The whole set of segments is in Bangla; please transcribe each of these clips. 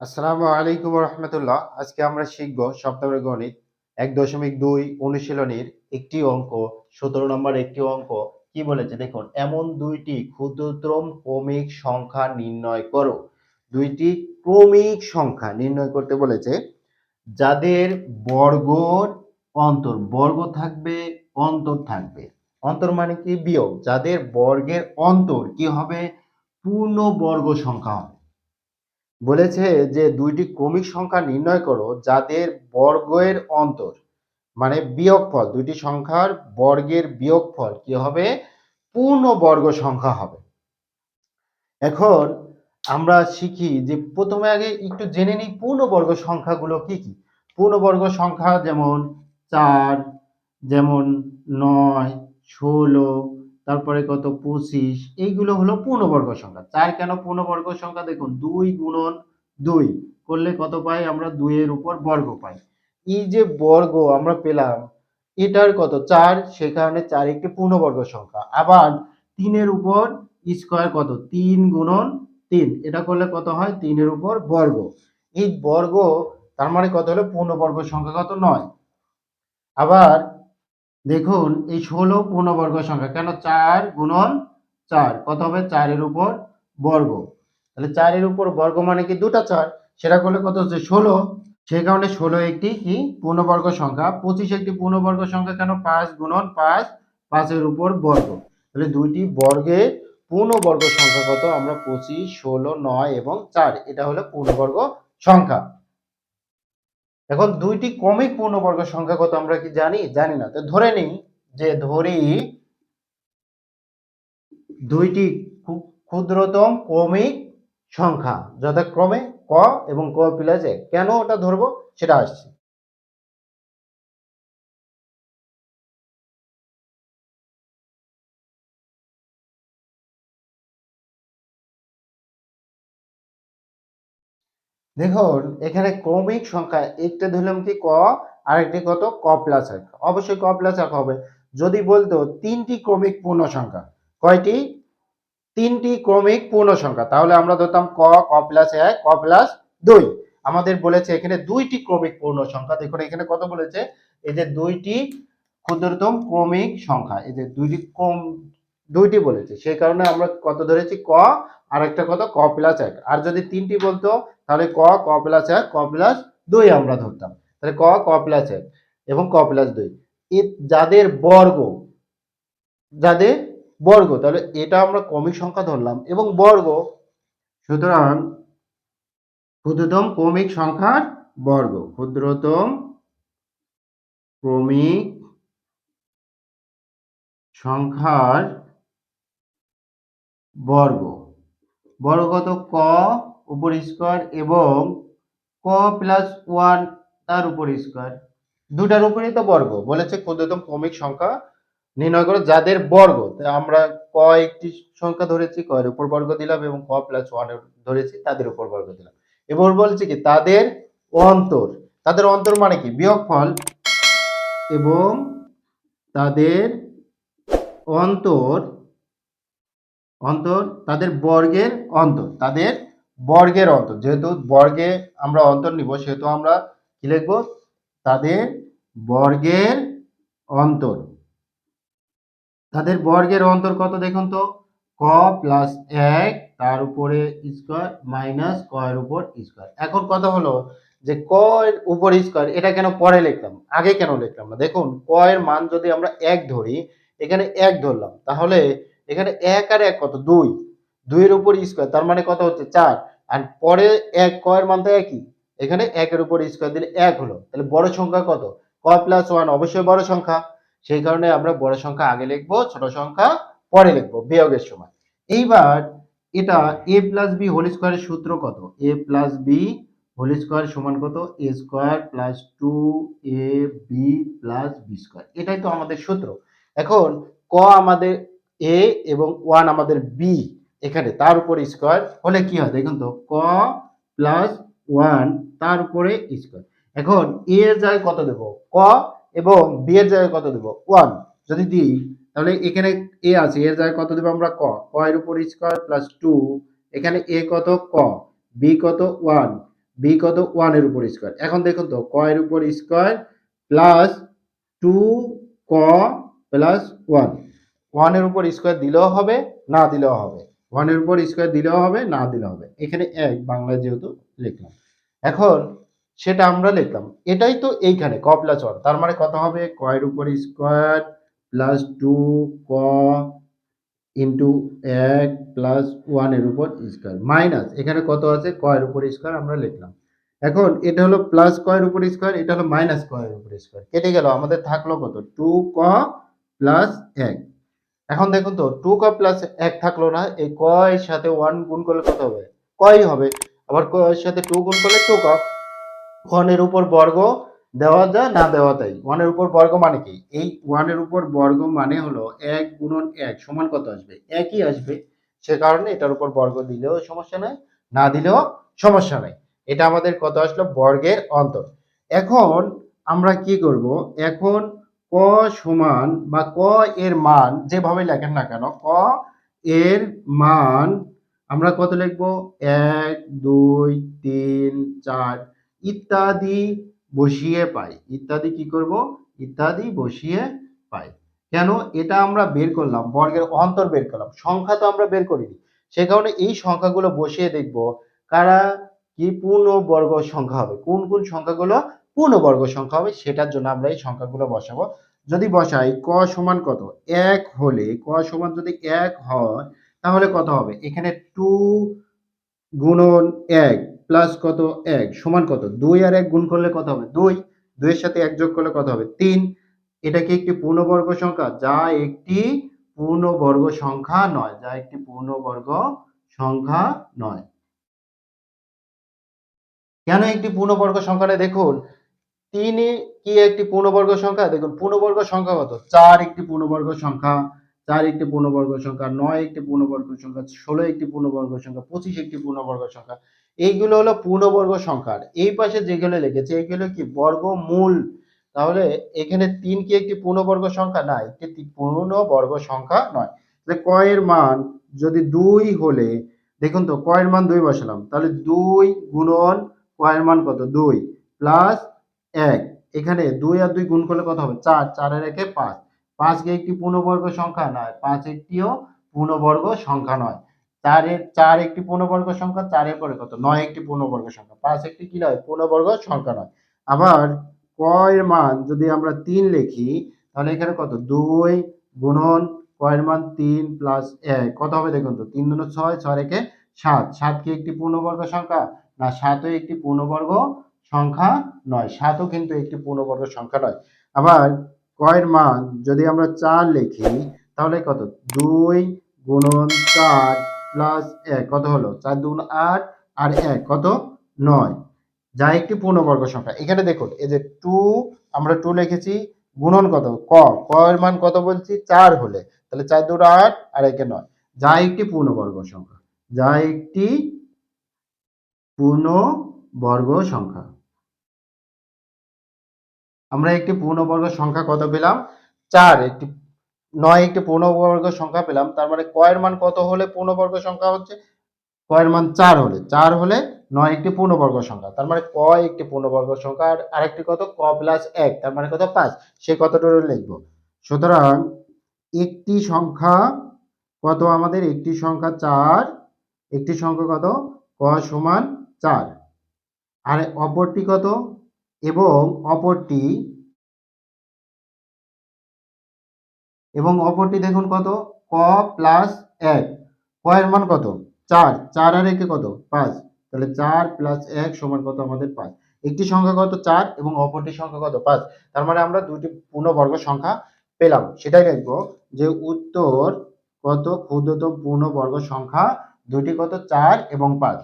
আসসালামু আলাইকুম রহমতুল্লাহ। আজকে আমরা শিখব সপ্তমের গণিত 1.2 অনুশীলনীর একটি অঙ্ক, 17 নম্বর একটি অঙ্ক। কি বলেছে দেখুন, এমন দুইটি ক্ষুদ্রতম ক্রমিক সংখ্যা নির্ণয় করো। দুইটি ক্রমিক সংখ্যা নির্ণয় করতে বলেছে, যাদের বর্গর অন্তর, বর্গ থাকবে, অন্তর থাকবে। অন্তর মানে কি? বিয়োগ। যাদের বর্গের অন্তর কি হবে? পূর্ণ বর্গ সংখ্যা হবে। বলেছে যে দুইটি ক্রমিক সংখ্যা নির্ণয় করো যাদের বর্গের অন্তর মানে বিয়োগফল, দুইটি সংখ্যার বর্গের বিয়োগফল কি হবে? পূর্ণ বর্গ সংখ্যা হবে। এখন আমরা শিখি যে প্রথমে আগে একটু জেনে নিই পূর্ণবর্গ সংখ্যাগুলো কি কি। পূর্ণবর্গ সংখ্যা যেমন 4, যেমন 9, 16, তারপরে কত 25, এইগুলো হলো পূর্ণবর্গ সংখ্যা। 4 কেন পূর্ণবর্গ সংখ্যা? দেখুন 2 গুণন 2 করলে কত পাই আমরা? 2 এর উপর বর্গ পাই। এই যে বর্গ আমরা পেলাম, এটার কত 4, সে কারণে 4 একটি পূর্ণবর্গ সংখ্যা। আবার 3 এর উপর স্কয়ার কত? 3 গুণন 3, এটা করলে কত হয়? 3 এর উপর বর্গ। এই বর্গ তার মানে কত হলো? পূর্ণবর্গ সংখ্যা কত? 9। আবার দেখুন এই 16 পূর্ণবর্গ সংখ্যা। কেন? 4 গুণন 4 কত হবে? 4 এর উপর বর্গ। তাহলে 4 এর উপর বর্গ মানে কি? দুটা 4, সেটা করলে কত হচ্ছে? 16। সেই কারণে 16 একটি কি পূর্ণবর্গ সংখ্যা। 25 একটি পূর্ণবর্গ সংখ্যা। কেন? 5 গুণন 5, 5 এর উপর বর্গ। তাহলে দুইটি বর্গের পূর্ণবর্গ সংখ্যা কত? আমরা 25, 16, 9 এবং 4, এটা হলো পূর্ণবর্গ সংখ্যা। এখন দুইটি ক্রমিক পূর্ণবর্গ সংখ্যা কত আমরা কি জানি? জানি না। তো ধরে নিই যে দুইটি ক্ষুদ্রতম ক্রমিক সংখ্যা যথাক্রমে ক এবং ক প্লাস 1। কেন ওটা ধরবো সেটা আসছে। দেখুন এখানে ক্রমিক সংখ্যা একটা ধরলাম কি ক, আরেকটি কত? ক প্লাস 1। অবশ্যই ক প্লাস 1 হবে। যদি বলতো তিনটি ক্রমিক পূর্ণ সংখ্যা, কয়টি? তিনটি ক্রমিক পূর্ণ সংখ্যা, তাহলে আমরা ধরতাম ক, ক প্লাস 1, ক প্লাস 2। আমাদের বলেছে এখানে দুইটি ক্রমিক পূর্ণ সংখ্যা। দেখুন এখানে কত বলেছে? এই যে দুইটি ক্ষুদ্রতম ক্রমিক সংখ্যা, এই যে দুইটি বলেছে, সেই কারণে আমরা কত ধরেছি? ক, আর একটা কত? ক প্লাস 1। আর যদি তিনটি বলতো তাহলে ক, ক প্লাস 1, ক প্লাস 2 আমরা ধরতাম। তাহলে ক, ক প্লাস 1 এবং ক প্লাস 2, যাদের বর্গ, যাদের বর্গ, তাহলে এটা আমরা ক্রমিক সংখ্যা ধরলাম এবং বর্গ। সুতরাং ক্ষুদ্রতম ক্রমিক সংখ্যার বর্গ, ক্ষুদ্রতম ক্রমিক সংখ্যার বর্গ। বর্গ কত? ক উপর স্কয়ার এবং ক প্লাস 1 তার উপর স্কয়ার। দুটার উপরেই তো বর্গ বলেছে। ক্ষুদ্রতম ক্রমিক সংখ্যা নির্ণয় করো যাদের বর্গ। আমরা ক একটি সংখ্যা ধরেছি, ক এর উপর বর্গ দিলাম এবং ক প্লাস 1 ধরেছি, তাদের উপর বর্গ দিলাম। এবার বলছে কি তাদের অন্তর। তাদের অন্তর মানে কি? বিয়োগফল। এবং তাদের অন্তর, অন্তর তাদের বর্গের অন্তর, তাদের বর্গের অন্তর। যেহেতু বর্গে আমরা অন্তর নিব, সেহেতু আমরা কি লিখবো? তাদের বর্গের অন্তর। তাদের বর্গের অন্তর কত দেখুন তো? ক প্লাস 1 তার উপরে স্কয়ার মাইনাস ক এর উপর স্কয়ার। এখন কথা হলো যে ক এর উপর স্কয়ার, এটা কেন পরে লিখলাম, আগে কেন লিখলাম না? দেখুন ক এর মান যদি আমরা 1 ধরি, এখানে 1 ধরলাম, তাহলে এখানে 1 আর 1 কত? 2, 2 এর উপর স্কয়ার, তার মানে কত হচ্ছে? 4। আর পরে 1, ক এর মান তো একই, এখানে 1 এর উপর স্কয়ার দিলে 1 হলো। তাহলে বড় সংখ্যা কত? ক প্লাস 1 অবশ্যই বড় সংখ্যা। সেই কারণে আমরা বড় সংখ্যা আগে লিখবো, ছোট সংখ্যা পরে লিখবো বিয়োগের সময়। এইবার এটা a প্লাস বি হোল স্কয়ারের সূত্র কত? a plus B whole square সমান কত? a square plus 2ab plus b square. এটাই তো আমাদের সূত্র। এখন ক আমাদের a এবং 1 আমাদের b, এখানে তার উপর স্কয়ার হলে কি হয় দেখুন তো? ক প্লাস 1 তার উপরে স্কয়ার। এখন a এর জায়গায় কত দেব? ক, এবং বি এর জায়গায় কত দেব? 1। যদি দিই তাহলে এখানে a আছে, এর জায়গায় কত দেব আমরা? ক, ক এর উপর স্কয়ার প্লাস 2, এখানে a কত? ক, b কত? 1, বি কত 1 এর উপর স্কয়ার। এখন দেখুন তো ক এর উপর স্কয়ার প্লাস 2 ক প্লাস 1, 1 এর উপর স্কয়ার দিলেও হবে না দিলেও হবে, 1 এর উপর স্কয়ার দিলেও হবে না দিলেও হবে। এখানে এক বাংলায় যেহেতু লিখলাম, এখন সেটা আমরা লিখলাম, এটাই তো এইখানে ক প্লাস 1, তার মানে কত হবে ক এর উপর স্কয়ার প্লাস 2 ক ইন্টু 1 প্লাস 1 এর উপর স্কয়ার মাইনাস এখানে কত আছে ক এর উপর স্কয়ার আমরা লিখলাম। এখন এটা হলো প্লাস ক এর উপর স্কয়ার, এটা হলো মাইনাস ক এর উপর স্কয়ার, কেটে গেল, আমাদের থাকলো কত 2 ক প্লাস 1। এখন দেখুন তো 2 ক প্লাস 1 থাকলো না, এই ক এর সাথে 1 গুণ করলে কত হবে কই হবে, আবার ক এর সাথে 2 গুণ করলে 2 ক, 1 এর উপর বর্গ দেওয়া যায় না দেওয়া তাই, 1 এর উপর বর্গ মানে কি, এই 1 এর উপর বর্গ মানে হলো 1 গুণন 1 সমান কত আসবে একই আসবে, সে কারণে এটার উপর বর্গ দিলেও সমস্যা নাই না দিলেও সমস্যা নাই। এটা আমাদের কত আসলো বর্গের অন্তর। এখন আমরা কি করব, এখন ক সমান বা ক এর মান যেভাবে লেখেন না কেন ক এর মান আমরা কত লিখবো 1 2 3 4 ইত্যাদি বসিয়ে পাই, ইত্যাদি কি করব ইত্যাদি বসিয়ে পাই। কেন এটা আমরা বের করলাম বর্গের অন্তর বের করলাম, সংখ্যা তো আমরা বের করিনি, সে কারণে এই সংখ্যাগুলো বসিয়ে দেখব কারা কি পূর্ণবর্গ সংখ্যা হবে, কোন কোন সংখ্যাগুলো পূর্ণবর্গ সংখ্যা হবে, সেটার জন্য আমরা এই সংখ্যাগুলো বসাবো। যদি বসাই ক সমান কত 1 হলে, ক সমান যদি 1 হয় তাহলে কত হবে এখানে 2 গুণন 1 প্লাস কত 1 সমান কত 2 আর 1 গুণ করলে কত হবে 2, 2 এর সাথে 1 যোগ করলে কত হবে 3। এটা কি একটি পূর্ণবর্গ সংখ্যা, যা একটি পূর্ণবর্গ সংখ্যা নয়, যা একটি পূর্ণবর্গ সংখ্যা নয়। কেন একটি পূর্ণবর্গ সংখ্যা নয়, দেখুন 3 কি একটি পূর্ণবর্গ সংখ্যা, দেখুন পূর্ণবর্গ সংখ্যা কত 4 একটি পূর্ণবর্গ সংখ্যা, 4 একটি পূর্ণবর্গ সংখ্যা, 9 একটি পূর্ণবর্গ সংখ্যা, 16 একটি পূর্ণবর্গ সংখ্যা, 25 একটি পূর্ণবর্গ সংখ্যা। এইগুলো হলো পূর্ণবর্গ সংখ্যার, এই পাশে যেগুলো লিখেছে এগুলো কি বর্গমূল। তাহলে এখানে 3 কি একটি পূর্ণবর্গ সংখ্যা, না একটি পূর্ণবর্গ সংখ্যা নয়। তাহলে ক এর মান যদি 2 হলে, দেখুন তো ক এর মান 2 বসালাম, তাহলে 2 গুণন ক এর মান কত 2 প্লাস 1, এখানে 2 আর 2 গুণ করলে কত হবে 4, 4 এর একে 5, 5 কি একটি পূর্ণবর্গ সংখ্যা নয়, 5 একটিও পূর্ণবর্গ সংখ্যা নয়। 4 একটি পূর্ণবর্গ সংখ্যা, 4 এর পরে কত 9 একটি পূর্ণবর্গ সংখ্যা, 5 একটি কি নয় পূর্ণবর্গ সংখ্যা নয়। আবার ক এর মান যদি আমরা 3 লিখি তাহলে এখানে কত 2 গুণন ক এর মান 3 প্লাস 1 কত হবে, দেখুন তো 3 দুগুণে 6, 6 এর একে 7, 7 কি একটি পূর্ণবর্গ সংখ্যা, না 7ও একটি পূর্ণবর্গ সংখ্যা নয়, 7ও কিন্তু একটি পূর্ণবর্গ সংখ্যা নয়। আবার ক এর মান যদি আমরা 4 লিখি তাহলে কত 2 গুণন 4 প্লাস 1 কত হলো 4 দুগুণ 8 আর 1 কত 9, যা একটি পূর্ণবর্গ সংখ্যা। এখানে দেখুন এই যে 2 আমরা 2 লিখেছি গুণন কত ক এর মান কত বলছি 4 হলে, তাহলে 4 দুগুণ 8 আর 1 9, যা একটি পূর্ণবর্গ সংখ্যা, যা একটি পূর্ণবর্গ সংখ্যা। আমরা একটি পূর্ণবর্গ সংখ্যা কত পেলাম 4, একটি 9 একটি পূর্ণবর্গ সংখ্যা পেলাম, তার মানে ক এর মান কত হলে পূর্ণবর্গ সংখ্যা হচ্ছে, ক এর মান 4 হলে, 4 হলে 9 একটি পূর্ণবর্গ সংখ্যা, তার মানে ক একটি পূর্ণবর্গ সংখ্যা, আর আরেকটি কত ক প্লাস 1 তার মানে কত 5, সেই কতটা লিখব। সুতরাং একটি সংখ্যা কত আমাদের একটি সংখ্যা 4, একটি সংখ্যা কত ক সমান 4, আর অপরটি কত, এবং অপরটি দেখুন কত ক প্লাস 1, ক এর মান কত 4, 4 আর একে কত 5, তাহলে 4 প্লাস 1 সমান কত আমাদের 5। একটি সংখ্যা কত 4 এবং অপরটি সংখ্যা কত 5, তার মানে আমরা দুইটি পূর্ণবর্গ সংখ্যা পেলাম, সেটাই লিখবো যে উত্তর কত ক্ষুদ্রতম পূর্ণবর্গ সংখ্যা দুইটি কত 4 এবং 5।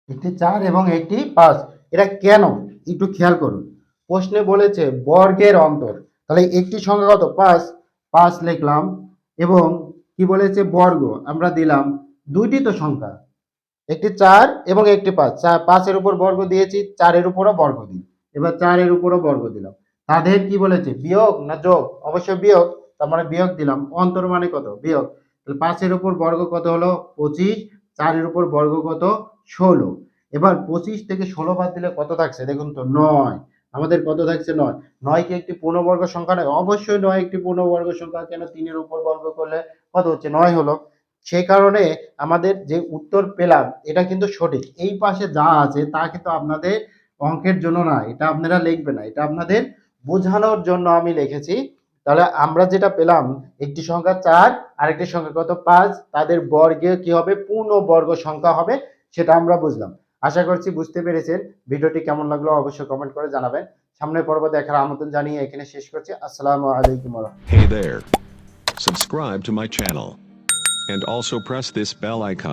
একটি 4 এবং একটি 5, এটা কেন একটু খেয়াল করুন, প্রশ্নে বলেছে বর্গের অন্তর, তাহলে একটি সংখ্যা কত 5, 5 লিখলাম, এবং কি বলেছে বর্গ আমরা দিলাম, দুইটি তো সংখ্যা একটি 4 এবং একটি 5, 5 এর উপর বর্গ দিয়েছি, 4 এর উপরও বর্গ দিই, এবার 4 এর উপরও বর্গ দিলাম, তাদের কি বলেছে বিয়োগ না যোগ, অবশ্যই বিয়োগ, তার মানে বিয়োগ দিলাম, অন্তর মানে কত বিয়োগ, তাহলে 5 এর উপর বর্গ কত হলো 25, 4 এর উপর বর্গ কত 16। এবার 25 থেকে 16 বাদ দিলে কত থাকছে দেখুন তো 9, আমাদের কত থাকছে 9। 9 কি একটি পূর্ণবর্গ সংখ্যা নয়? অবশ্যই 9 একটি পূর্ণবর্গ সংখ্যা, কেন 3 এর উপর বর্গ করলে কত হচ্ছে 9 হলো। সেই কারণে আমাদের যে উত্তর পেলাম এটা কিন্তু সঠিক। এই পাশে যা আছে তা কিন্তু আপনাদের অঙ্কের জন্য না, এটা আপনারা লিখবেন না, এটা আপনাদের বোঝানোর জন্য আমি লিখেছি। তাহলে আমরা যেটা পেলাম একটি সংখ্যা 4 আর একটি সংখ্যা কত 5, তাদের বর্গে কি হবে পূর্ণবর্গ সংখ্যা হবে, সেটা আমরা বুঝলাম। আশা করছি বুঝতে পেরেছেন। ভিডিওটি কেমন লাগলো অবশ্যই কমেন্ট করে জানাবেন। সামনের পর্ব দেখার আমন্ত্রণ জানিয়ে এখানে শেষ করছি। আসসালামু আলাইকুম ওয়া রাহমাতুল্লাহ। Hey there. Subscribe to my channel. And also press this bell icon.